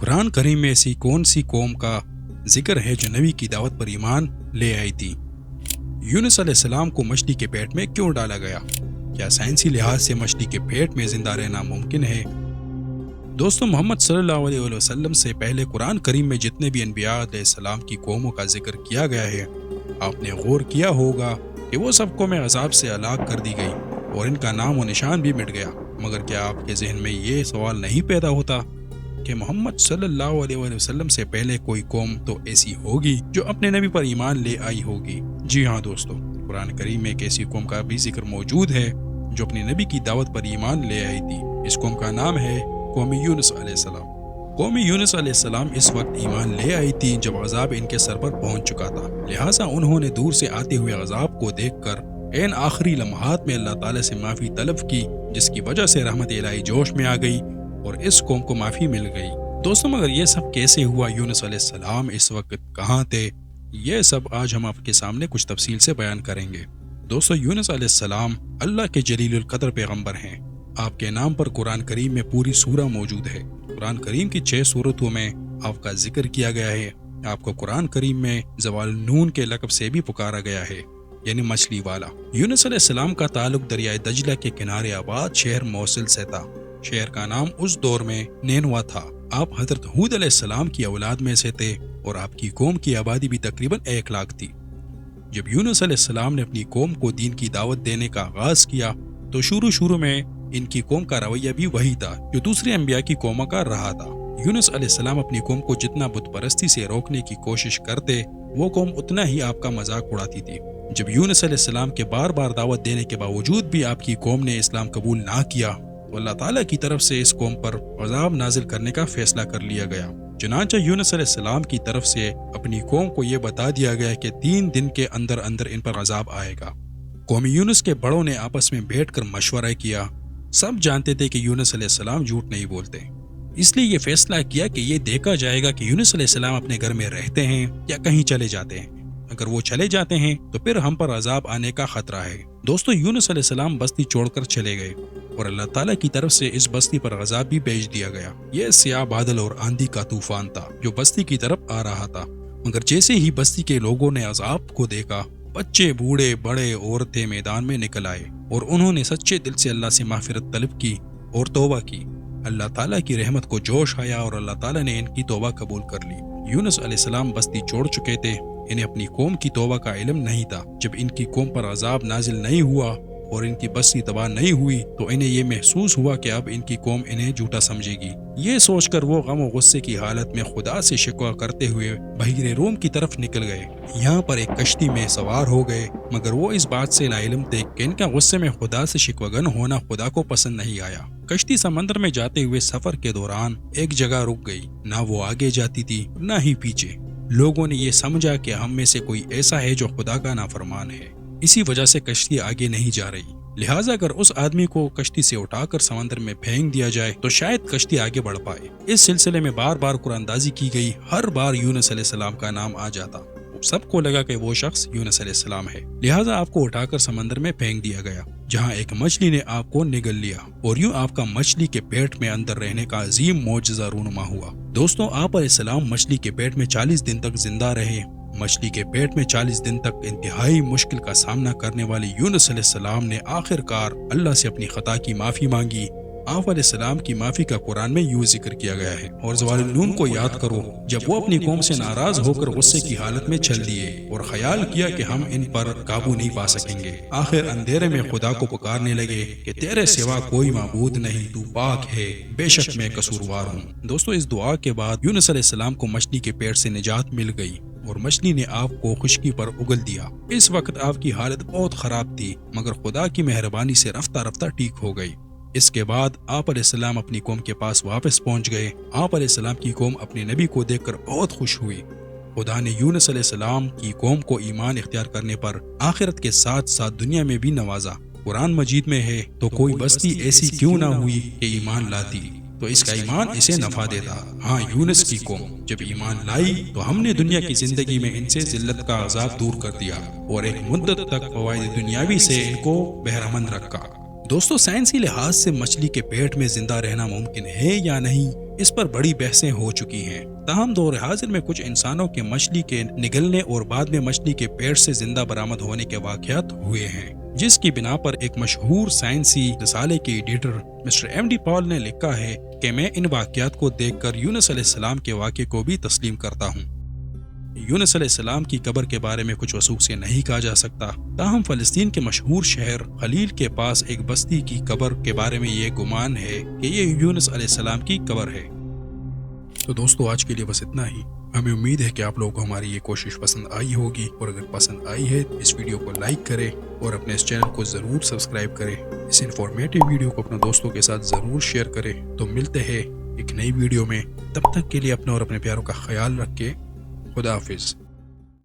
قرآن کریم میں ایسی کون سی قوم کا ذکر ہے جو نبی کی دعوت پر ایمان لے آئی تھی؟ یونس علیہ السلام کو مچھلی کے پیٹ میں کیوں ڈالا گیا؟ کیا سائنسی لحاظ سے مچھلی کے پیٹ میں زندہ رہنا ممکن ہے؟ دوستو، محمد صلی اللہ علیہ وسلم سے پہلے قرآن کریم میں جتنے بھی انبیاء علیہ السلام کی قوموں کا ذکر کیا گیا ہے، آپ نے غور کیا ہوگا کہ وہ سب قومیں عذاب سے ہلاک کر دی گئی اور ان کا نام و نشان بھی مٹ گیا۔ مگر کیا آپ کے ذہن میں یہ سوال نہیں پیدا ہوتا کہ محمد صلی اللہ علیہ وسلم سے پہلے کوئی قوم تو ایسی ہوگی جو اپنے نبی پر ایمان لے آئی ہوگی؟ جی ہاں دوستو، قرآن کریم میں ایک ایسی قوم کا بھی ذکر موجود ہے جو اپنے نبی کی دعوت پر ایمان لے آئی تھی۔ اس قوم کا نام ہے قوم یونس علیہ السلام۔ قوم یونس علیہ السلام اس وقت ایمان لے آئی تھی جب عذاب ان کے سر پر پہنچ چکا تھا، لہٰذا انہوں نے دور سے آتے ہوئے عذاب کو دیکھ کر این آخری لمحات میں اللہ تعالیٰ سے معافی طلب کی، جس کی وجہ سے رحمت الہی جوش میں آ گئی اور اس قوم کو معافی مل گئی۔ دوستو، مگر یہ سب کیسے ہوا؟ یونس علیہ السلام اس وقت کہاں تھے؟ یہ سب آج ہم آپ کے سامنے کچھ تفصیل سے بیان کریں گے۔ دوستو، یونس علیہ السلام اللہ کے جلیل القدر پیغمبر ہیں۔ آپ کے نام پر قرآن کریم میں پوری سورہ موجود ہے۔ قرآن کریم کی 6 سورتوں میں آپ کا ذکر کیا گیا ہے۔ آپ کو قرآن کریم میں زوال نون کے لقب سے بھی پکارا گیا ہے، یعنی مچھلی والا۔ یونس علیہ السلام کا تعلق دریائے دجلہ کے کنارے آباد شہر موصل سے تھا۔ شہر کا نام اس دور میں نینوا تھا۔ آپ حضرت ہود علیہ السلام کی اولاد میں سے تھے اور آپ کی قوم کی آبادی بھی تقریباً 1 لاکھ تھی۔ جب یونس علیہ السلام نے اپنی قوم کو دین کی دعوت دینے کا آغاز کیا تو شروع میں ان کی قوم کا رویہ بھی وہی تھا جو دوسرے انبیاء کی قوموں کا رہا تھا۔ یونس علیہ السلام اپنی قوم کو جتنا بت پرستی سے روکنے کی کوشش کرتے، وہ قوم اتنا ہی آپ کا مذاق اڑاتی تھی۔ جب یونس علیہ السلام کے بار دعوت دینے کے باوجود بھی آپ کی قوم نے اسلام قبول نہ کیا تو اللہ تعالیٰ کی طرف سے اس قوم پر عذاب نازل کرنے کا فیصلہ کر لیا گیا۔ چنانچہ یونس علیہ السلام کی طرف سے اپنی قوم کو یہ بتا دیا گیا کہ 3 دن کے اندر ان پر عذاب آئے گا۔ قوم یونس کے بڑوں نے آپس میں بیٹھ کر مشورہ کیا۔ سب جانتے تھے کہ یونس علیہ السلام جھوٹ نہیں بولتے، اس لیے یہ فیصلہ کیا کہ یہ دیکھا جائے گا کہ یونس علیہ السلام اپنے گھر میں رہتے ہیں یا کہیں چلے جاتے ہیں۔ اگر وہ چلے جاتے ہیں تو پھر ہم پر عذاب آنے کا خطرہ ہے۔ دوستو، یونس علیہ السلام بستی چھوڑ کر چلے گئے اور اللہ تعالیٰ کی طرف سے اس بستی پر عذاب بھی بھیج دیا گیا۔ یہ سیاہ بادل اور آندھی کا طوفان تھا جو بستی کی طرف آ رہا تھا۔ مگر جیسے ہی بستی کے لوگوں نے عذاب کو دیکھا، بچے، بوڑھے، بڑے، عورتیں میدان میں نکل آئے اور انہوں نے سچے دل سے اللہ سے معافرت طلب کی اور توبہ کی۔ اللہ تعالیٰ کی رحمت کو جوش آیا اور اللہ تعالیٰ نے ان کی توبہ قبول کر لی۔ یونس علیہ السلام بستی چھوڑ چکے تھے، انہیں اپنی قوم کی توبہ کا علم نہیں تھا۔ جب ان کی قوم پر عذاب نازل نہیں ہوا اور ان کی بستی تباہ نہیں ہوئی تو انہیں یہ محسوس ہوا کہ اب ان کی قوم انہیں جھوٹا سمجھے گی۔ یہ سوچ کر وہ غم و غصے کی حالت میں خدا سے شکوہ کرتے ہوئے بحیرہ روم کی طرف نکل گئے۔ یہاں پر ایک کشتی میں سوار ہو گئے، مگر وہ اس بات سے لا علم تھے کہ ان کا غصے میں خدا سے شکوہ ہونا خدا کو پسند نہیں آیا۔ کشتی سمندر میں جاتے ہوئے سفر کے دوران ایک جگہ رک گئی، نہ وہ آگے جاتی تھی نہ ہی پیچھے۔ لوگوں نے یہ سمجھا کہ ہم میں سے کوئی ایسا ہے جو خدا کا نافرمان ہے، اسی وجہ سے کشتی آگے نہیں جا رہی۔ لہٰذا اگر اس آدمی کو کشتی سے اٹھا کر سمندر میں پھینک دیا جائے تو شاید کشتی آگے بڑھ پائے۔ اس سلسلے میں بار قرآن اندازی کی گئی، ہر بار یونس علیہ السلام کا نام آ جاتا۔ سب کو لگا کہ وہ شخص یونس علیہ السلام ہے، لہٰذا آپ کو اٹھا کر سمندر میں پھینک دیا گیا، جہاں ایک مچھلی نے آپ کو نگل لیا اور یوں آپ کا مچھلی کے پیٹ میں اندر رہنے کا عظیم معجزہ رونما ہوا۔ دوستو، آپ علیہ السلام مچھلی کے پیٹ میں 40 دن تک زندہ رہے۔ مچھلی کے پیٹ میں 40 دن تک انتہائی مشکل کا سامنا کرنے والے یونس علیہ السلام نے آخر کار اللہ سے اپنی خطا کی معافی مانگی۔ آپ علیہ السلام کی معافی کا قرآن میں یوں ذکر کیا گیا ہے، اور زوال نون کو یاد کرو جب وہ اپنی قوم سے ناراض ہو کر غصے کی حالت میں چل دیے اور خیال کیا کہ ہم ان پر قابو نہیں پا سکیں گے۔ آخر اندھیرے میں خدا کو پکارنے لگے کہ تیرے سوا کوئی معبود نہیں، تو پاک ہے، بے شک میں قصوروار ہوں۔ دوستو، اس دعا کے بعد یونس علیہ السلام کو مچھلی کے پیٹ سے نجات مل گئی اور مچھلی نے آپ کو خشکی پر اگل دیا۔ اس وقت آپ کی حالت بہت خراب تھی، مگر خدا کی مہربانی سے رفتہ ٹھیک ہو گئی۔ اس کے بعد آپ علیہ السلام اپنی قوم کے پاس واپس پہنچ گئے۔ آپ علیہ السلام کی قوم اپنے نبی کو دیکھ کر بہت خوش ہوئی۔ خدا نے یونس علیہ السلام کی قوم کو ایمان اختیار کرنے پر آخرت کے ساتھ دنیا میں بھی نوازا۔ قرآن مجید میں ہے، تو کوئی بستی ایسی کیوں نہ ہوئی کہ ایمان لاتی تو اس کا ایمان اسے نفع دیتا۔ ہاں، یونس کی قوم جب ایمان لائی تو ہم نے دنیا کی زندگی میں ان سے ذلت کا عذاب دور کر دیا اور ایک مدت تک فوائد دنیاوی سے ان کو بہرمند رکھا۔ دوستو، سائنسی لحاظ سے مچھلی کے پیٹ میں زندہ رہنا ممکن ہے یا نہیں، اس پر بڑی بحثیں ہو چکی ہیں، تاہم دور حاضر میں کچھ انسانوں کے مچھلی کے نگلنے اور بعد میں مچھلی کے پیٹ سے زندہ برآمد ہونے کے واقعات ہوئے ہیں، جس کی بنا پر ایک مشہور سائنسی رسالے کے ایڈیٹر مسٹر ایم ڈی پال نے لکھا ہے کہ میں ان واقعات کو دیکھ کر یونس علیہ السلام کے واقعے کو بھی تسلیم کرتا ہوں۔ یونس علیہ السلام کی قبر کے بارے میں کچھ وثوق سے نہیں کہا جا سکتا، تاہم فلسطین کے مشہور شہر خلیل کے پاس ایک بستی کی قبر کے بارے میں یہ گمان ہے کہ یہ یونس علیہ السلام کی قبر ہے۔ تو دوستو آج کے لیے بس اتنا ہی۔ ہمیں امید ہے کہ آپ لوگوں کو ہماری یہ کوشش پسند آئی ہوگی، اور اگر پسند آئی ہے اس ویڈیو کو لائک کریں اور اپنے اس چینل کو ضرور سبسکرائب کریں۔ اس انفارمیٹیو ویڈیو کو اپنے دوستوں کے ساتھ ضرور شیئر کریں۔ تو ملتے ہیں ایک نئی ویڈیو میں، تب تک کے لیے اپنا اور اپنے پیاروں کا خیال رکھیں۔ خدا حافظ۔